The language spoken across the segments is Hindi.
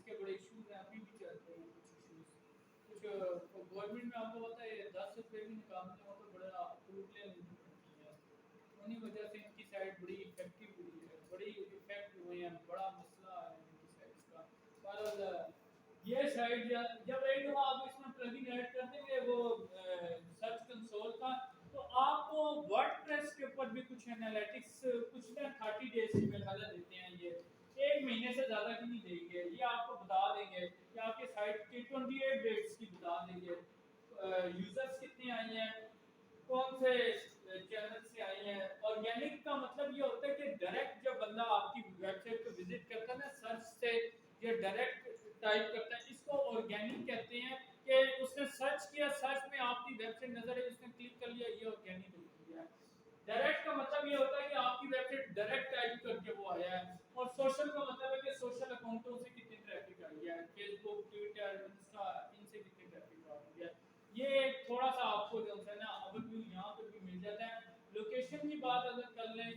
इसके बड़े इश्यूज हैं, अभी भी चलते हैं कुछ इश्यूज। कुछ गवर्नमेंट में आपको पता है 10 रुपये भी निकालने हो तो बड़ा अप्रूवलें लेनी पड़ती हैं। उन्हीं वजह से इनकी साइड बड़ी इफेक्टिव हुई है, बड़ी इफेक्ट हुए हैं, बड़ा मसला है इनकी साइड का। पर ये साइड जब एक दफ़ा आप इसमें प्लगइन ऐड कर देंगे वो सर्च कंसोल का, तो आपको वर्डप्रेस के ऊपर भी कुछ एनालिटिक्स कुछ ना 30 डेज की मेथड देते हैं। ये 1 महीने से ज़्यादा की नहीं देंगे, ये आपको बता देंगे कि आपके साइट की 28 डेट्स की बता देंगे, यूजर्स कितने आए हैं, कौन से चैनल से आई हैं। ऑर्गेनिक का मतलब ये होता है कि डायरेक्ट जब बंदा आपकी वेबसाइट को विजिट करता है ना सर्च से, या डायरेक्ट टाइप करता है, इसको ऑर्गेनिक कहते हैं। कि उसने सर्च किया, सर्च में आपकी वेबसाइट नजर आई, उसने क्लिक कर लिया, ये ऑर्गेनिक हो गया। डायरेक्ट का मतलब ये होता है कि आपकी वेबसाइट डायरेक्ट टाइप करके वो आया है। और सोशल का मतलब है कि सोशल अकाउंटों से कितनी ट्रैफिक आई है, फेसबुक, ट्विटर, इंस्टा, इनसे कितनी ट्रैफिक आ रही है। ये थोड़ा सा आपको जो है ना ओवरव्यू यहाँ पे भी मिल जाता है। लोकेशन की बात अगर कर लें,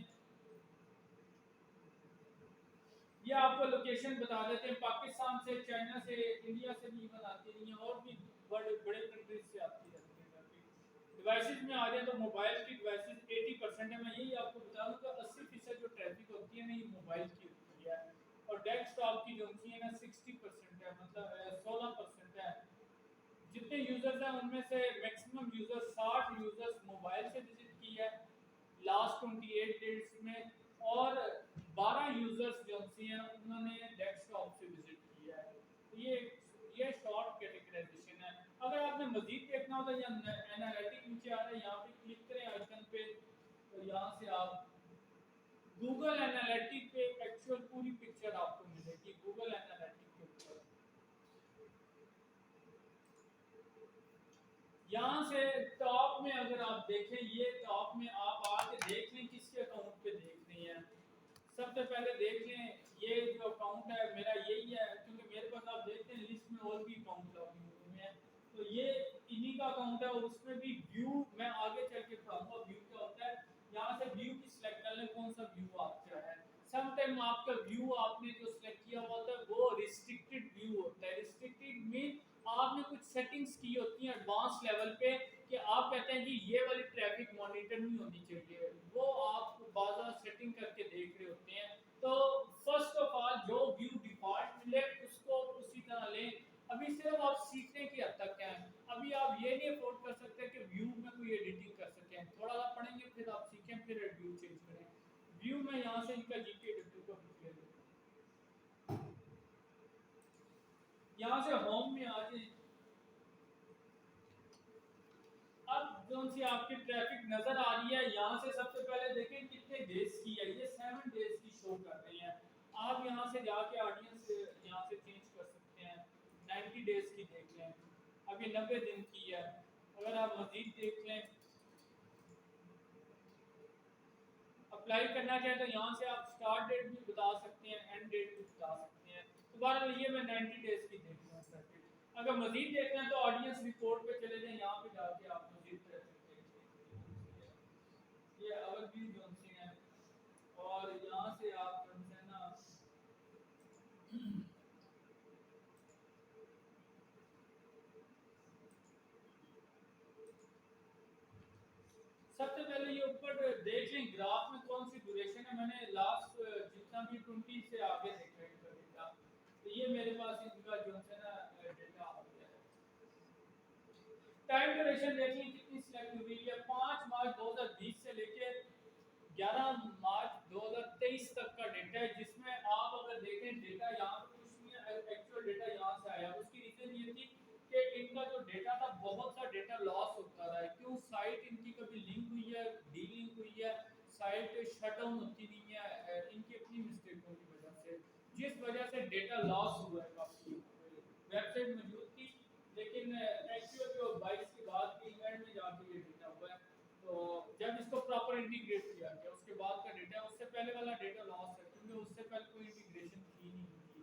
ये आपको लोकेशन बता देते हैं, पाकिस्तान से, चाइना से, इंडिया से भी इवन आती रही हैं, और भी बड़े बड़े कंट्रीज से आती रहती हैं ट्रैफिक। डिवाइसेस में आ जाए तो मोबाइल की डिवाइसेस 80% है। मैं यही आपको बता दूं कि 80% जो ट्रैफिक होती है ना ये मोबाइल की होती है। और डेस्कटॉप की जो होती है ना 60% है, मतलब 16% है। जितने यूजर्स हैं उनमें से मैक्सिमम यूजर्स 60 यूजर्स मोबाइल से विजिट की है लास्ट 28 डेज में, और 12 यूजर्स जो हैं उन्होंने डेस्कटॉप से विजिट किया है। तो ये शॉर्ट कैटेगराइजेशन है। अगर आपने मजीद देखना हो तो यहाँ एनालिटिक नीचे आ रहा है, यहाँ पे क्लिक करें आइकन पे, तो यहाँ से आप गूगल एनालिटिक पे एक्चुअल पूरी पिक्चर आपको मिलेगी गूगल एनालिटिक के ऊपर। यहाँ से टॉप में अगर आप देखें, ये टॉप में आप आके देख लें किसके अकाउंट पे देख रहे हैं। सबसे पहले देख लें ये जो अकाउंट है मेरा यही है, क्योंकि मेरे पास आप देखते हैं लिस्ट में और भी अकाउंट लॉगिन हुए हैं, तो ये इन्हीं का अकाउंट है। और उसमें भी व्यू मैं आगे चल के पढ़ाऊंगा व्यू क्या होता है। यहाँ से व्यू की सिलेक्ट कर लें कौन सा व्यू आपका है। समटाइम आपका व्यू आपने जो सिलेक्ट किया हुआ होता है वो रिस्ट्रिक्टेड व्यू होता है। रिस्ट्रिक्टेड मीन आपने कुछ सेटिंग्स की होती हैं एडवांस लेवल पे, कि आप कहते हैं कि ये वाली ट्रैफिक मॉनिटर नहीं होनी चाहिए, वो आप बाजार सेटिंग करके देख रहे होते हैं। तो फर्स्ट ऑफ ऑल जो व्यू डिफॉल्ट मिले उसको उसी तरह लें। अभी सिर्फ आप सीखने की हद तक हैं, अभी आप ये नहीं अफोर्ड कर सकते कि व्यू में कोई एडिटिंग कर सकें। थोड़ा सा पढ़ेंगे फिर आप सीखें, फिर व्यू चेंज करें। व्यू में यहाँ से इनका जीपीडब्ल्यू का ले लें, यहाँ से होम में आ जाए। अब जो सी आपकी ट्रैफिक नजर आ रही है, यहाँ से सबसे पहले देखें कितने डेज की है, ये 7 डेज की शो कर रही है। आप यहाँ से जाके ऑडियंस यहाँ से चेंज कर सकते हैं, 90 डेज की देख लें, अब ये 90 दिन की है। अगर आप मजीद देख लें, अप्लाई करना चाहें तो यहाँ से आप स्टार्ट डेट भी बता सकते हैं, एंड डेट भी बता सकते हैं। तो बहरहाल ये मैं 90 डेज की देख लूँ सर्किट। अगर मजीद देखना है तो ऑडियंस रिपोर्ट पे चले जाएं, यहाँ पे जाके आप मजीद ट्रैफिक देख सकते हैं। ये अवधि जोनसी है, और यहाँ से आप जो है ना सबसे पहले ये ऊपर देख लें ग्राफ में कौन सी ड्यूरेशन है। मैंने लास्ट जितना भी 20 से आगे देखा है इनका डेटा, तो ये मेरे पास इनका जो है ना डेटा आ गया है। टाइम ड्यूरेशन देख लें कितनी सिलेक्ट हुई है, 5 मार्च 2020 से लेके 11 मार्च 2023 तक का डेटा है, जिसमें आप अगर देखें डेटा यहाँ पे कुछ नहीं है, एक्चुअल डेटा यहाँ से आया। उसकी रीजन ये थी कि इनका जो डेटा था बहुत सा डेटा लॉस होता रहा है। क्यों? साइट इनकी कभी लिंक हुई है, डीलिंक हुई है, साइट शट डाउन होती नहीं है, इनकी अपनी मिस्टेकों की वजह से, जिस वजह से डेटा लॉस हुआ है। काफी वेबसाइट मौजूद थी लेकिन एक्चुअल जो 22 के बाद के इवेंट में जाके ये डेटा हुआ है। तो जब इसको प्रॉपर इंटीग्रेट किया गया उसके बाद का डेटा, उससे पहले वाला डेटा लॉस है क्योंकि उससे पहले कोई इंटीग्रेशन थी नहीं थी।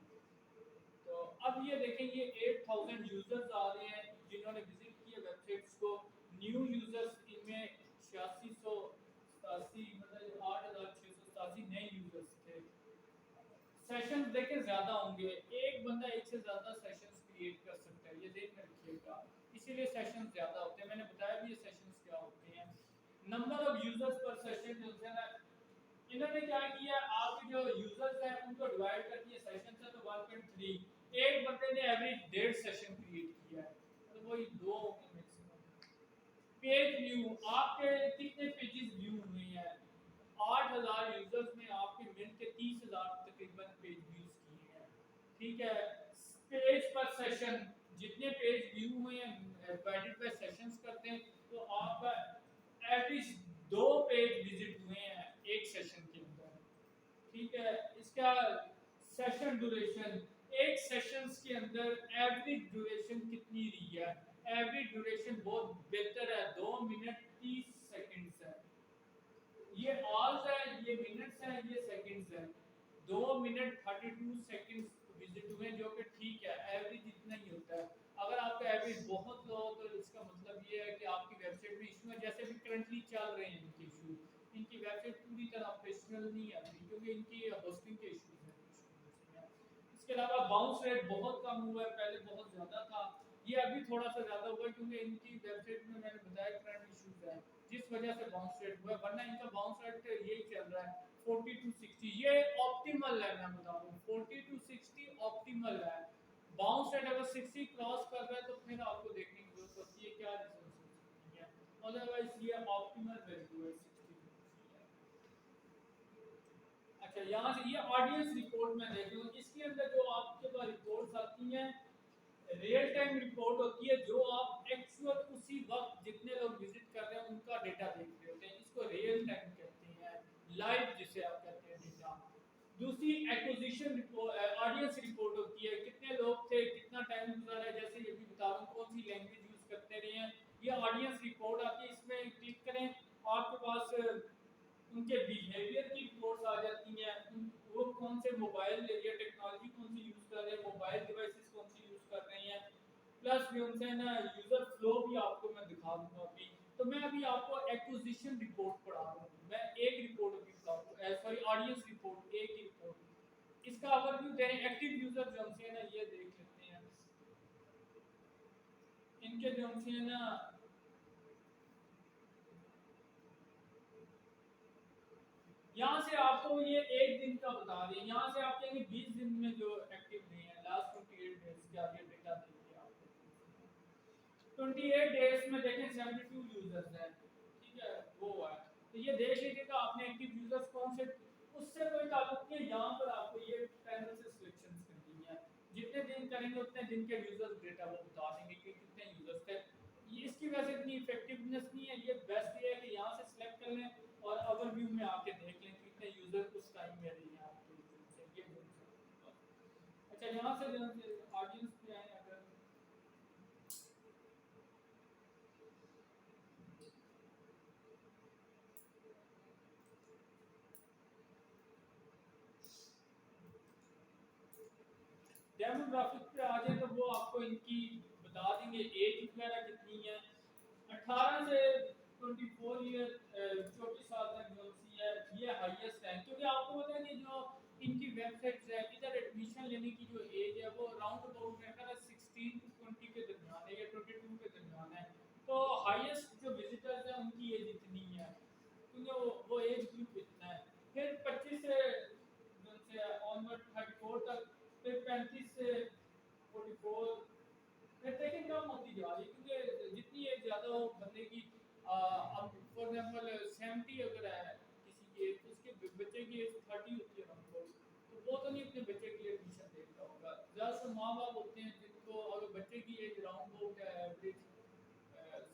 तो अब ये देखें ये 8000 यूजर्स आ रहे हैं जिन्होंने विजिट किए वेबसाइट्स को। न्यू यूजर्स इनमें 8687, मतलब 8687 नए यूजर्स थे। सेशंस देखें ज़्यादा होंगे, एक बंदा एक से ज़्यादा सेशंस क्रिएट कर सकता है, ये ध्यान में रखिएगा। इसीलिए सेशंस ज़्यादा होते हैं। मैंने बताया भी ये सेशंस क्या होते हैं। नंबर ऑफ यूजर्स पर सेशन जो है ना, इन्होंने क्या किया, आपके जो यूजर्स हैं उनको डिवाइड कर दिया सेशन से, तो 1.3 एक बंदे ने एवरेज 1.5 सेशन क्रिएट किया है, तो वही 2 होंगे मैक्सिमम। पेज व्यू, आपके कितने पेजेस व्यू हुए हैं? 8000 यूजर्स में आपके मिल के 30,000 तकरीबन पेज व्यूज किए हैं। ठीक है। पेज पर सेशन, जितने पेज व्यू हुए हैं डिवाइडेड बाय सेशंस करते हैं, तो आपका एवरेज 2 पेज विजिट हुए हैं एक सेशन के अंदर। ठीक है। इसका सेशन ड्यूरेशन, एक सेशंस के अंदर एवरेज ड्यूरेशन कितनी रही है? एवरेज ड्यूरेशन बहुत बेहतर है, 2 मिनट 30 सेकंड्स है। ये आवर्स है, ये मिनट्स है, ये सेकंड्स है। 2 मिनट 32 सेकंड्स विजिट हुए, जो कि ठीक है, एवरेज इतना ही होता है। अगर आपका एवरेज बहुत लो हो तो इसका मतलब ये है कि आपकी वेबसाइट में इशू है, जैसे भी करंटली चल रहे हैं इनके इशू। इनकी वेबसाइट पूरी तरह ऑपरेशनल नहीं है अभी, क्योंकि इनकी होस्टिंग के इश्यूज हैं। इसके अलावा बाउंस रेट बहुत कम हुआ है, पहले बहुत ज़्यादा था। ये अभी थोड़ा सा ज़्यादा हुआ क्योंकि इनकी वेबसाइट में मैंने बताया करंट इश्यूज है, जिस वजह से बाउंस रेट हुआ, वरना इनका बाउंस रेट यही चल रहा है 40 टू 60। ये ऑप्टिमल है, मैं बता रहा हूँ 40 टू 60 ऑप्टिमल है। बाउंस रेट अगर 60 क्रॉस कर रहा है तो फिर आपको देखने की जरूरत होती है क्या रीजन हो सकती है, अदरवाइज ये ऑप्टिमल वैल्यू है 60। अच्छा, यहाँ से ये ऑडियंस रिपोर्ट में देख लूँ, इसके अंदर जो आपके पास रिपोर्ट्स आती हैं, रियल टाइम रिपोर्ट होती है, जो आप एक्चुअल उसी वक्त जितने लोग विजिट कर रहे हैं उनका डेटा देख रहे होते हैं, इसको रियल टाइम कहते हैं, लाइव जिसे आप कहते हैं डेटा। दूसरी एक्विजिशन रिपोर्ट, ऑडियंस रिपोर्ट होती है, कितने लोग थे, कितना टाइम गुजरा है, जैसे ये भी बता रहा हूँ कौन सी लैंग्वेज यूज करते रहे हैं। ये ऑडियंस रिपोर्ट आती है, इसमें क्लिक करें, आपके पास उनके बिहेवियर की रिपोर्ट्स आ जाती हैं, वो कौन से मोबाइल या टेक्नोलॉजी कौन सी यूज कर रहे हैं, मोबाइल डिवाइसेस कौन सी यूज कर रहे हैं, प्लस भी उनसे ना यूजर फ्लो भी आपको मैं दिखा दूंगा अभी। तो मैं अभी आपको एक्विजिशन रिपोर्ट पढ़ा रहा हूँ, मैं एक रिपोर्ट अभी बताऊँ, सॉरी ऑडियंस रिपोर्ट, एक ही रिपोर्ट। इसका ओवरव्यू दे रहे हैं, एक्टिव यूजर जो है ना, ये देख लेते हैं। इनके जो है ना, यहाँ से आपको ये एक दिन का बता रहे हैं, यहाँ से आप कहेंगे 20 दिन में जो एक्टिव नहीं है, लास्ट 28 डेज का ये डेटा देंगे आपको। 28 डेज में देखें 72 यूजर्स हैं, ठीक है, वो है। तो ये देख लीजिएगा आपने एक्टिव यूजर्स कौन से, उससे कोई ताल्लुक नहीं है, यहाँ पर आपको ये पैनल से सिलेक्शंस करनी है। जितने दिन करेंगे उतने दिन के यूजर्स डेटा वो बता देंगे कि कितने यूजर्स थे। ये इसकी वजह से इतनी इफेक्टिवनेस नहीं है, ये बेस्ट ये है कि यहाँ से सिलेक्ट कर लें और ओवरव्यू में आके देख लें कितने यूजर उस टाइम में रहे हैं आपके से, ये बोल सकते हैं। अच्छा, यहाँ से ऑडियंस पे आए, अगर डेमोग्राफिक पे आ जाए तो वो आपको इनकी बता देंगे एज वगैरह कितनी है। 18 से 24 ईयर, 24 साल तक जो सी है, ये हाईएस्ट है, क्योंकि आपको पता है कि जो इनकी वेबसाइट्स है, इधर एडमिशन लेने की जो एज है वो राउंड अबाउट मेरे ख्याल 16 टू 20 के दरमियान है या 22 के दरमियान है। तो हाईएस्ट जो विजिटर्स हैं उनकी एज इतनी है, क्योंकि वो एज ग्रुप इतना है। फिर 25 से ऑनवर्ड 34 तक, फिर 35 से 44, फिर देखिए कम होती जा रही है, क्योंकि जितनी एज ज़्यादा हो बंदे की, अब फॉर एग्जांपल 70 अगर है किसी की एज, तो उसके बच्चे की एज 30 होती है हमको, तो वो तो नहीं अपने बच्चे की एडमिशन देखता होगा। ज़्यादातर माँ बाप होते हैं जिनको, अगर बच्चे की एज राउंड हो गया एवरेज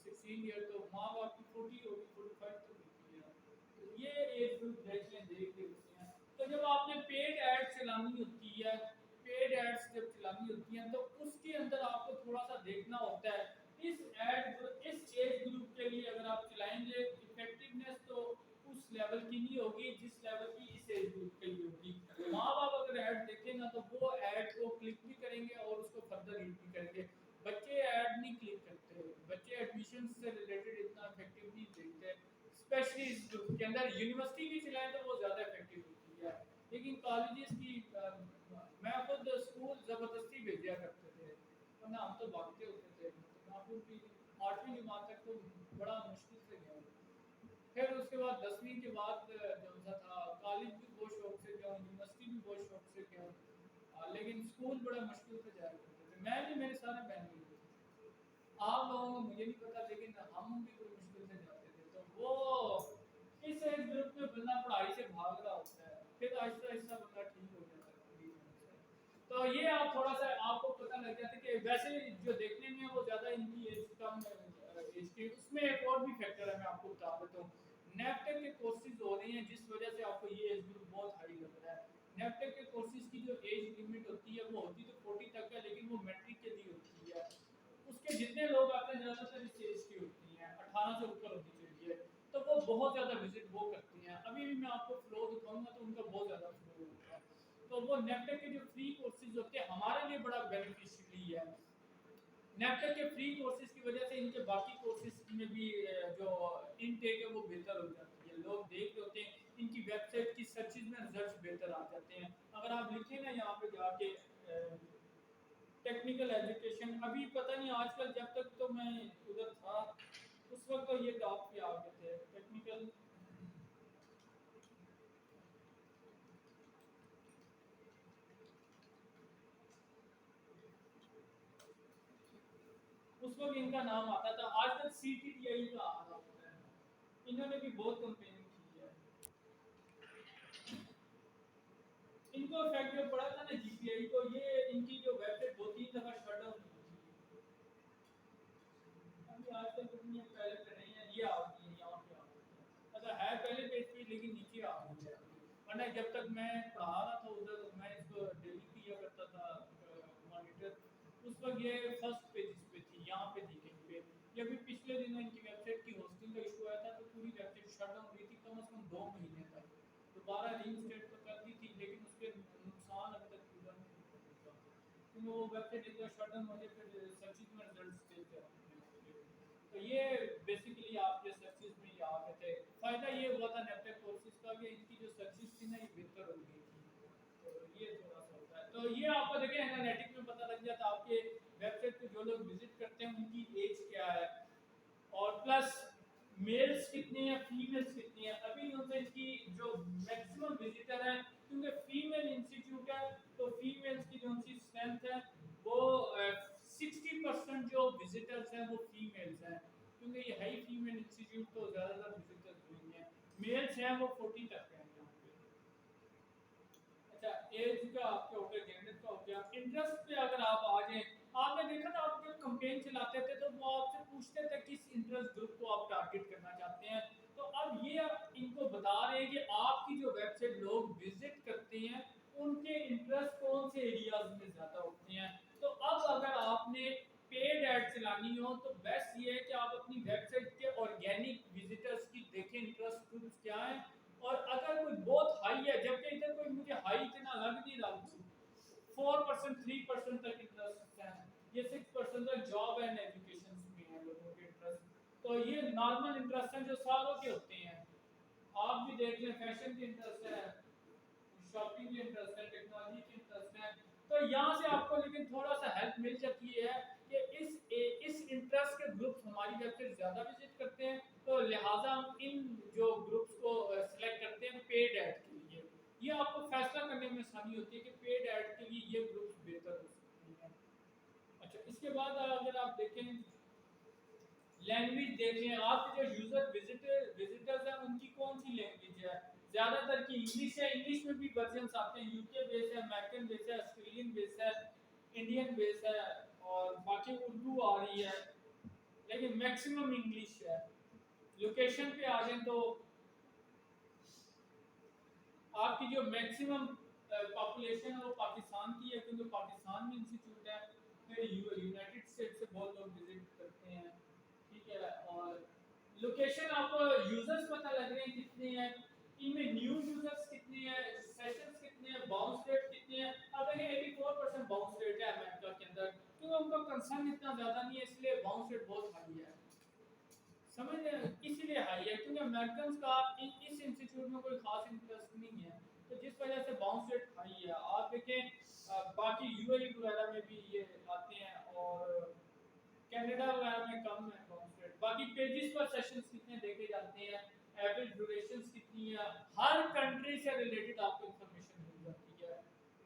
16 ईयर, तो माँ बाप की 40 होगी, 45 तो होती है। तो ये एज ग्रुप देख लें, देख के उससे हैं। तो जब आपने पेड ऐड चलानी होती है, पेड एड्स जब चलानी होती हैं, तो उसके अंदर आपको थोड़ा सा देखना होता है, इस एज ग्रुप के लिए अगर आप चलाएंगे, इफेक्टिवनेस तो उस लेवल की नहीं होगी जिस लेवल की इस एज ग्रुप के लिए होगी। माँ बाप अगर ऐड देखें ना, तो वो ऐड को क्लिक भी करेंगे और उसको फर्दर रीड भी करेंगे। बच्चे ऐड नहीं क्लिक करते, बच्चे एडमिशन से रिलेटेड इतना इफेक्टिव नहीं देखते, स्पेशली इस ग्रुप के अंदर। यूनिवर्सिटी की चलाएं तो वो ज़्यादा इफेक्टिव होती है, लेकिन कॉलेजेस की मैं खुद स्कूल ज़बरदस्ती भेजा करते थे, वरना हम तो भागते होते थे। मैं खुद भी 8वीं जमात तक तो बड़ा मुश्किल से गया हूँ। फिर उसके बाद 10वीं के बाद जो था कॉलेज भी बहुत शौक से गया हूँ, यूनिवर्सिटी भी बहुत शौक से गया हूँ। लेकिन स्कूल बड़ा मुश्किल से जाया करते थे, मैं भी मेरे सारे बहन भी थे। आप लोगों को मुझे नहीं पता, लेकिन हम भी बड़ी मुश्किल से जाते थे। तो वो इस एज ग्रुप में बंदा पढ़ाई से भाग रहा होता है, फिर आहिस्ता आहिस्ता बंदा ठीक हो जाता है पूरी तरह से। तो ये आप थोड़ा सा आपको पता लग जाता है कि वैसे जो देखने में वो ज़्यादा इनकी एज कम एज की, उसमें एक और भी फैक्टर है, मैं आपको बता देता हूँ। नेपटेक के कोर्सेज हो रहे हैं जिस वजह से आपको ये एज ग्रुप बहुत हाई लग रहा है। नेपटेक के कोर्सेज की जो एज लिमिट होती है वो होती तो 40 तक है, लेकिन वो मैट्रिक के लिए होती है। उसके जितने लोग आते हैं ज़्यादातर इस एज की होती हैं, 18 से ऊपर होनी चाहिए। तो वो बहुत ज़्यादा विजिट वो करती हैं। अभी भी मैं आपको फ्लो दिखाऊंगा तो उनका बहुत ज़्यादा फ्लो होता है। तो वो नेपटेक के जो फ्री कोर्सेज होते हैं हमारे लिए बड़ा बेनिफिशियरी है। नेपटेक के फ्री कोर्सेज की वजह से इनके बाकी कोर्सेज में भी जो इनटेक है वो बेहतर हो जाती है। लोग देख रहे होते हैं इनकी वेबसाइट की सर्चेज में रिजल्ट्स बेहतर आ जाते हैं। अगर आप लिखें ना यहाँ पे जाके टेक्निकल एजुकेशन, अभी पता नहीं आजकल, जब तक तो मैं उधर था उस वक्त तो ये टॉप पे आ गए थे टेक्निकल। उस वक्त इनका नाम आता था, आजकल CTTI का आ रहा होता है। इन्होंने भी बहुत कंपेनिंग की है। इनको इफेक्ट जो पड़ा था ना GPI को, ये इनकी जो वेबसाइट 2-3 दफा शट डाउन हुई थी। अभी आजकल कितनी पहले पे नहीं है, ये आ गई है यहाँ पे आ गई है। अच्छा है पहले पेज पे, लेकिन नीचे आ गई है। वरना जब तक मैं पढ़ा रहा था उधर, मैं इसको डेली किया करता था मॉनिटर, उस वक्त ये फर्स्ट पेज पे थी, यहाँ पे थी कहीं पे। ये भी पिछले दिनों इनकी वेबसाइट की होस्टिंग का इशू आया था, तो पूरी वेबसाइट शट डाउन हुई थी कम से कम 2 महीने तक। दोबारा रीइंस्टेट तो कर दी थी, लेकिन उसके नुकसान अभी तक पूरा नहीं हुआ। क्योंकि वो वेबसाइट एक बार शट डाउन हो जाए फिर सर्चिंग में रिजल्ट्स देते हैं। तो ये बेसिकली आपके सर्चेज में ये आ गए थे। फ़ायदा ये हुआ था नेपटेक कोर्सेज का कि इनकी जो सर्चेज थी ना ये बेहतर हो गई थी। तो ये थोड़ा सा होता है। तो ये आपको देखिए एनालिटिक में पता लग जाता है आपके वेबसाइट पे जो लोग विजिट करते हैं उनकी एज क्या है, और प्लस मेल्स कितने हैं फीमेल्स कितनी हैं। अभी उनसे इसकी जो मैक्सिमम विजिटर है, क्योंकि फीमेल इंस्टीट्यूट है तो फीमेल्स की जो उनकी स्ट्रेंथ है वो 60% जो विजिटर्स हैं वो फीमेल्स हैं, क्योंकि ये हाई फीमेल इंस्टीट्यूट तो ज़्यादातर विजिटर्स नहीं है। मेल्स हैं वो 40 तक हैं यहाँ पे। अच्छा, एज का आपके हो गया, जेंडर का हो गया। इंटरेस्ट पे अगर आप आ जाएं, आपने देखा ना आप जब कैंपेन चलाते थे तो वो आपसे पूछते थे किस इंटरेस्ट ग्रुप को आप टारगेट करना चाहते हैं। तो अब ये आप इनको बता रहे हैं कि आपकी जो वेबसाइट लोग विजिट करते हैं उनके इंटरेस्ट कौन से एरियाज में ज़्यादा होते हैं। तो अब अगर आपने पेड ऐड चलानी हो तो बेस्ट ये है कि आप अपनी वेबसाइट के ऑर्गेनिक विजिटर्स की देखें इंटरेस्ट ग्रुप्स क्या है। और अगर कोई बहुत हाई है, जबकि इधर कोई मुझे हाई इतना लग नहीं रहा, 4% 3% तक इंटरेस्ट है, ये 6% तक जॉब एंड एजुकेशन में है लोगों के इंटरेस्ट। तो ये नॉर्मल इंटरेस्ट हैं जो सालों के होते हैं। आप भी देख लें, फैशन के इंटरेस्ट है, शॉपिंग के इंटरेस्ट है, टेक्नोलॉजी के इंटरेस्ट है। तो यहाँ से आपको लेकिन थोड़ा सा हेल्प मिल जाती है कि इस इंटरेस्ट के ग्रुप्स हमारी वेबसाइट ज़्यादा विजिट करते हैं, तो लिहाजा हम इन जो ग्रुप्स को सिलेक्ट करते हैं पेड ऐड के लिए। ये आपको फैसला करने में आसानी होती है कि पेड ऐड के लिए ये ग्रुप्स बेहतर हो सकते हैं। अच्छा, इसके बाद अगर आप देखें लैंग्वेज देख लें, आपके जो विजिटर्स हैं उनकी कौन सी लैंग्वेज है। ज़्यादातर की इंग्लिश है, इंग्लिश में भी वर्जन्स आते हैं, यूके बेस है, अमेरिकन बेस है, ऑस्ट्रेलियन बेस है, इंडियन बेस है, और बाकी उर्दू आ रही है, लेकिन मैक्सिमम इंग्लिश है। लोकेशन पे आ जाए तो आपकी जो मैक्सिमम पॉपुलेशन है वो पाकिस्तान की है, क्योंकि पाकिस्तान में इंस्टीट्यूट है। फिर यूनाइटेड स्टेट से बहुत लोग विजिट करते हैं, ठीक है। और लोकेशन आपको यूजर्स पता लग रहे हैं कितने हैं, इनमें न्यू यूजर्स कितने हैं, सेशंस कितने हैं, बाउंस रेट कितने हैं। अब देखिए 84% बाउंस रेट है अमेरिका के अंदर, क्योंकि उनका कंसर्न इतना ज़्यादा नहीं है, इसलिए बाउंस रेट बहुत हाई है। समझ रहे हैं, इसीलिए हाई है क्योंकि अमेरिकन का इस इंस्टीट्यूट में कोई खास इंटरेस्ट नहीं है। तो जिस वजह से बाउंस रेट हाई है। आप देखें बाकी यूएई वगैरह में भी ये आते हैं और कनाडा वगैरह में कम है बाउंस रेट। बाकी पेजेस पर सेशंस कितने देखे जाते हैं, एवरेज ड्यूरेशंस कितनी है, हर कंट्री से रिलेटेड आपको इंफॉर्मेशन मिल जाती है।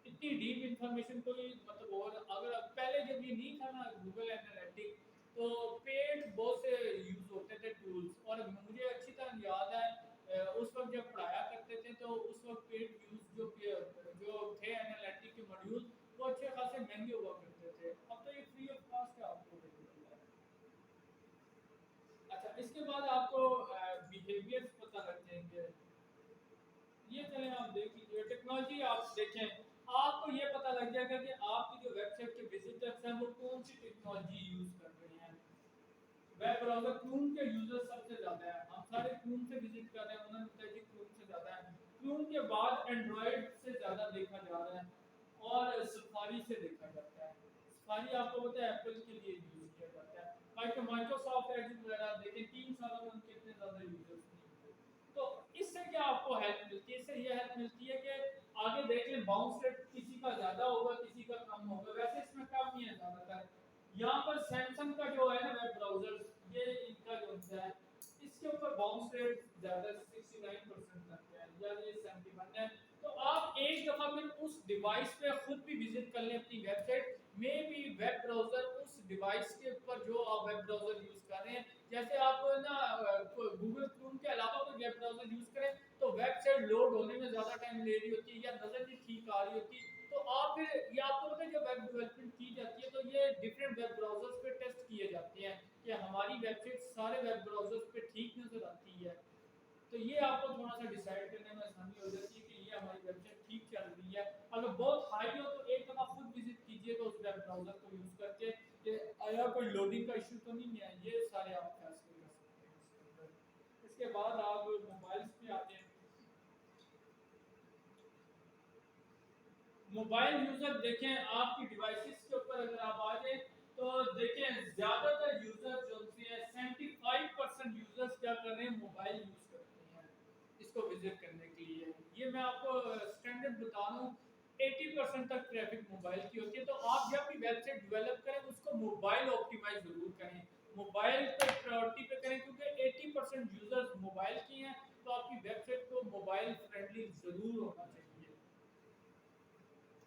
इतनी डीप इंफॉर्मेशन कोई मतलब, और अगर पहले जब ये नहीं था ना गूगल एनालिटिक, तो पेड बहुत से यूज होते थे टूल्स, और मुझे अच्छी तरह याद है उस वक्त जब पढ़ाया करते थे तो उस वक्त पेड यूज जो थे एनालिटिक के मॉड्यूल वो अच्छे खासे महंगे हुआ करते थे। अब तो ये फ्री ऑफ कॉस्ट है आपको अवेलेबल है। अच्छा, इसके बाद आपको बिहेवियर्स पता लग जाएंगे। ये चलें आप देख लीजिए टेक्नोलॉजी, आप देखें आपको ये पता लग जाएगा कि आपकी जो वेबसाइट के विजिटर्स हैं वो कौन सी टेक्नोलॉजी यूज कर रहे हैं। वेब ब्राउज़र क्रूम के यूजर्स सबसे ज़्यादा हैं, हम सारे क्रूम से विजिट कर रहे हैं, उन्होंने बताया कि क्रूम से ज़्यादा है। क्रूम के बाद एंड्रॉयड से ज़्यादा देखा जा रहा है और सफारी से देखा जाता है। सफारी आपको पता है एप्पल के लिए यूज़ किया जाता है। माइक्रोसॉफ्ट एज वगैरह देखें 3 सालों में उनके इतने ज़्यादा यूजर्स नहीं हुए। तो इससे क्या आपको हेल्प मिलती है? इससे ये हेल्प मिलती है कि आगे देख लें बाउंस रेट किसी का ज़्यादा होगा किसी का कम होगा, वैसे इसमें कम ही है ज़्यादातर। यहाँ पर सैमसंग का जो है ना वेब ब्राउजर, ये इनका जो है इसके ऊपर बाउंस रेट ज्यादा 69% तक है या ये 71 है। तो आप एक दफा फिर उस डिवाइस पे खुद भी विजिट कर लें अपनी वेबसाइट में भी, वेब ब्राउजर उस डिवाइस के ऊपर जो आप वेब ब्राउजर यूज कर रहे हैं, जैसे आप ना गूगल क्रोम के अलावा कोई वेब ब्राउजर यूज करें तो वेबसाइट लोड होने में ज्यादा टाइम ले रही होती है या नजर नहीं ठीक आ रही होती, तो आप फिर ये आपको पता है जब वेब डेवलपमेंट की जाती है तो ये डिफरेंट वेब ब्राउजर्स पे टेस्ट किए जाते हैं कि हमारी वेबसाइट सारे वेब ब्राउजर्स पे ठीक नजर आती है। तो ये आपको थोड़ा सा डिसाइड करने में आसानी हो जाती है कि ये हमारी वेबसाइट ठीक चल रही है। अगर बहुत हाई हो तो एक दफा खुद विजिट कीजिएगा उस वेब ब्राउजर को यूज करके कि आया कोई लोडिंग का इशू तो नहीं है। ये सारे आप फैसले कर सकते हैं इसके अंदर। इसके बाद आप मोबाइल्स पे आते हैं। मोबाइल यूजर देखें आपकी डिवाइसेस के ऊपर अगर आप आ जाए तो देखें ज्यादातर यूजर जो है 75% यूजर्स क्या कर रहे हैं, मोबाइल यूज करते हैं इसको विजिट करने के लिए। ये मैं आपको स्टैंडर्ड बता रहा हूँ, 80% तक ट्रैफिक मोबाइल की होती है। तो आप जब भी वेबसाइट डेवलप करें उसको मोबाइल ऑप्टिमाइज जरूर करें, मोबाइल पे प्रायोरिटी पे करें, क्योंकि 80% यूजर्स मोबाइल की हैं तो आपकी वेबसाइट को मोबाइल फ्रेंडली जरूर होना चाहिए।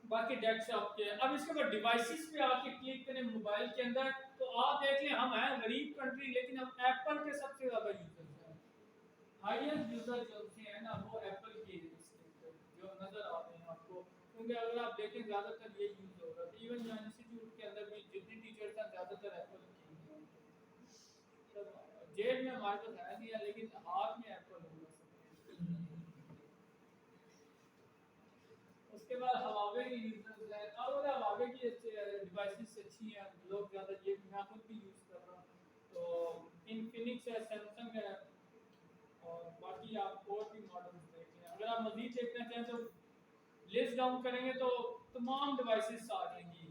बाकी डेस्कटॉप के अब इसके बाद डिवाइसेस पे आके क्लिक करें मोबाइल के अंदर, तो आप देख लें हम हैं गरीब कंट्री लेकिन हम एप्पल के सबसे ज्यादा यूजर्स हैं। हाईएस्ट यूजर जो हैं ना वो एप्पल के जो नजर आ रहे हैं आपको, क्योंकि अगर आप देखें ज्यादातर ये यूज हो रहा है। इवन यहाँ इंस्टीट्यूट के अंदर भी जितने टीचर्स हैं ज्यादातर एप्पल के हैं। तो जेब में हमारे पास है नहीं है लेकिन हाथ में एप्पल होगा सब। उसके बाद हवावे की यूजर्स है, और हवावे की डिवाइसेस अच्छी हैं, लोग ज़्यादा, ये मैं खुद भी यूज़ कर रहा हूँ। तो इनफिनिक्स है, सैमसंग है, और बाकी आप और भी मॉडल्स देख लें। अगर आप मज़ीद देखना चाहें तो लिस्ट डाउन करेंगे तो तमाम डिवाइसेस आ जाएंगी,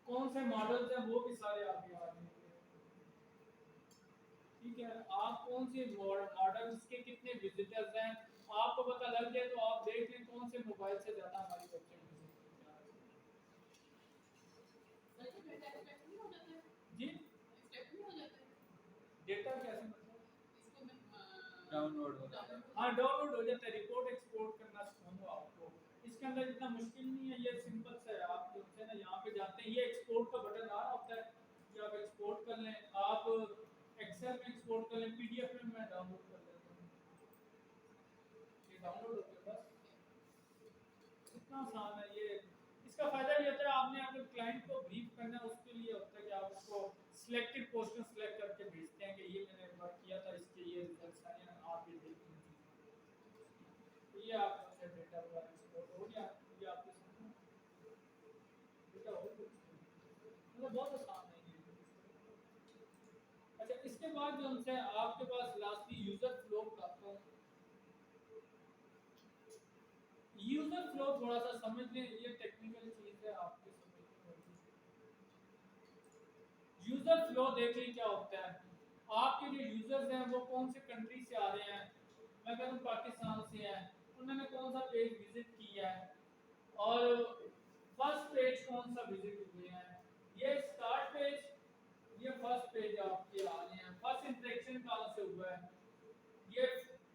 कौन से मॉडल्स हैं वो भी सारे आगे आ जाएंगे। ठीक है, आप कौन से मॉडल्स के कितने विजिटर्स हैं आपको पता लग जाए तो आप देख लें कौन से मोबाइल से ज़्यादा हमारी वेबसाइट विजिट करते हैं। जी डेटा कैसे मतलब डाउनलोड हो जाता है। हाँ डाउनलोड हो जाता है, रिपोर्ट एक्सपोर्ट करना सिखाऊंगा आपको। इसके अंदर इतना मुश्किल नहीं है, ये सिंपल सा है। आप जो है ना यहाँ पे जाते हैं, ये एक्सपोर्ट का बटन आ रहा होता है, ये आप एक्सपोर्ट कर लें, आप एक्सेल में एक्सपोर्ट कर लें, पीडीएफ में मैं डाउनलोड कर लेता हूँ, ये डाउनलोड हो गया बस। इतना आसान है ये। इसका फायदा ये होता है आपने अगर क्लाइंट को ब्रीफ करना है उसके लिए होता है कि आप उसको सिलेक्टेड पोर्शन सेलेक्ट करके भेजते हैं कि ये मैंने वर्क किया था, इसके ये रिजल्ट्स आए हैं, आप ये देख लीजिए। तो ये आपका डेटा वगैरह एक्सपोर्ट हो गया, ये आपके सामने डेटा हो गया, मतलब बहुत आसान है ये। अच्छा, इसके बाद जो हमसे आपके पास लास्टली यूजर फ्लो बताता हूँ। यूजर फ्लो थोड़ा सा समझ लें, ये टेक्निकल चीज है आपके समझ में। यूजर फ्लो देख लें क्या होता है। आपके जो यूजर्स हैं वो कौन से कंट्री से आ रहे हैं, मैं कहता हूँ पाकिस्तान से हैं, उन्होंने कौन सा पेज विजिट किया है और फर्स्ट पेज कौन सा विजिट हुए हैं, ये स्टार्ट पेज, ये फर्स्ट पेज आपके आ गए हैं, फर्स्ट इंटरेक्शन कहाँ से हुआ है, ये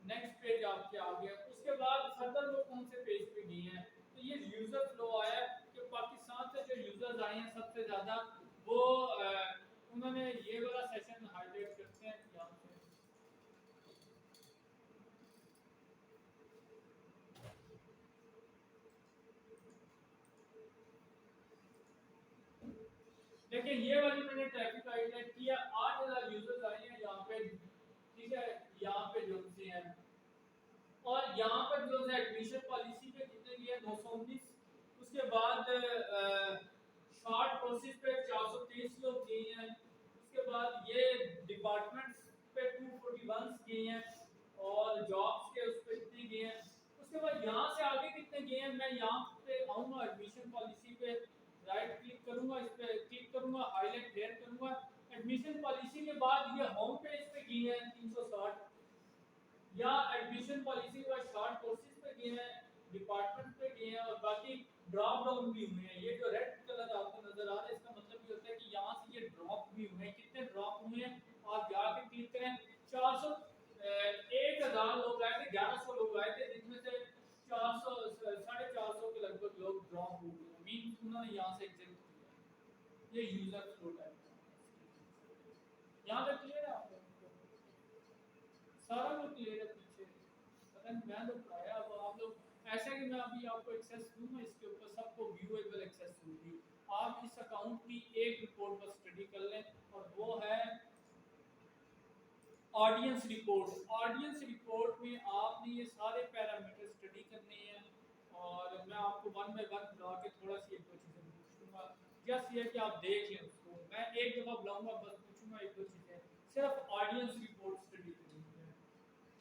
नेक्स्ट पेज आपके आ गया। उसके बाद फर्दर वो कौन से पेज पे गए हैं, तो ये यूजर फ्लो आया है कि पाकिस्तान से जो यूजर्स आए हैं सबसे ज्यादा वो उन्होंने ये वाला सेशन हाईलाइट करते हैं यहाँ पे। देखिए ये वाली मैंने ट्रैफिक हाईलाइट किया, 8000 यूजर्स आए हैं यहाँ पे, ठीक है, यहाँ पे जो से हैं और यहाँ पर जो है एडमिशन पॉलिसी पे कितने लिए 919, उसके बाद शॉर्ट कोर्सेज पे 423 लोग गए हैं, उसके बाद ये डिपार्टमेंट्स पे 241 गए हैं और जॉब्स के उस पे कितने गए हैं, उसके बाद यहाँ से आगे कितने गए हैं, मैं यहाँ पे आऊँगा एडमिशन पॉलिसी पे, राइट क्लिक करूँगा, इस पे क्लिक करूँगा, हाईलाइट क्लियर करूँगा, एडमिशन पॉलिसी के बाद ये होम पेज पे गए हैं 360, या एडमिशन पॉलिसी का शॉर्ट कोर्सेज पे गए हैं, डिपार्टमेंट पे गए हैं और बाकी ड्रॉप डाउन भी हुए हैं। ये जो रेड कलर आपको नजर आ रहा है इसका मतलब ये होता है कि यहाँ से ये ड्रॉप भी हुए हैं। कितने ड्रॉप हुए हैं आप जाके क्लिक करें, 400 1000 लोग आए थे, 1100 लोग आए थे, जिसमें से 400 450 के लगभग लोग ड्रॉप हो गए, मीन उन्होंने यहाँ से एग्जिट किया। ये यूजर फ्लो टाइप यहाँ तक क्लियर है आपको, सारा कुछ क्लियर है पीछे, पता नहीं मैं तो पढ़ाया, अब आप लोग ऐसा कि मैं अभी आपको एक्सेस दूंगा इसके ऊपर सबको व्यूएबल एक्सेस दूंगी, आप इस अकाउंट की एक रिपोर्ट पर स्टडी कर लें और वो है ऑडियंस रिपोर्ट। ऑडियंस रिपोर्ट में आपने ये सारे पैरामीटर स्टडी करने हैं और मैं आपको वन बाय वन बुला के थोड़ा सी एक दो चीज़ें पूछूंगा, जस्ट ये कि आप देख लें उसको, मैं एक दफ़ा बुलाऊंगा बस पूछूंगा एक दो चीज़ें, सिर्फ ऑडियंस रिपोर्ट स्टडी करनी है,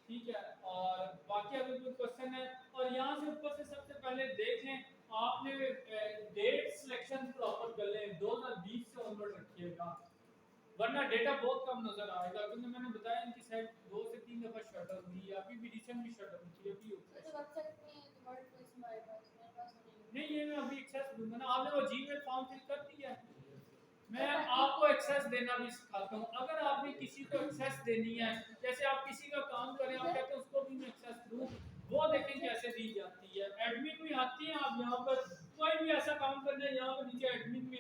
ठीक है। और बाकी अगर कोई क्वेश्चन है और यहाँ से ऊपर से सबसे पहले देख लें, आपने डेट सिलेक्शन प्रॉपर कर लें, 2020 से ऑनवर्ड रखिएगा वरना डेटा बहुत कम नजर आएगा, क्योंकि मैंने बताया इनकी साइट 2 से 3 दफा शट डाउन हुई है, अभी भी रिसेंटली शट डाउन की अभी होता है। वेबसाइट में वर्डप्रेस हमारे पास मेरे पास नहीं नहीं ये मैं अभी एक्सेस दूंगा ना, आपने वो जीमेल फॉर्म फिल कर दिया है, मैं आपको एक्सेस देना भी सिखाता हूँ। अगर आपने किसी को एक्सेस देनी है, जैसे आप किसी का काम करें आप कहते हैं उसको भी मैं एक्सेस दूँ, वो देखें कैसे दी जाती है। एडमिन में आती है, आप यहाँ पर कोई भी ऐसा काम करना है यहाँ पर नीचे एडमिन में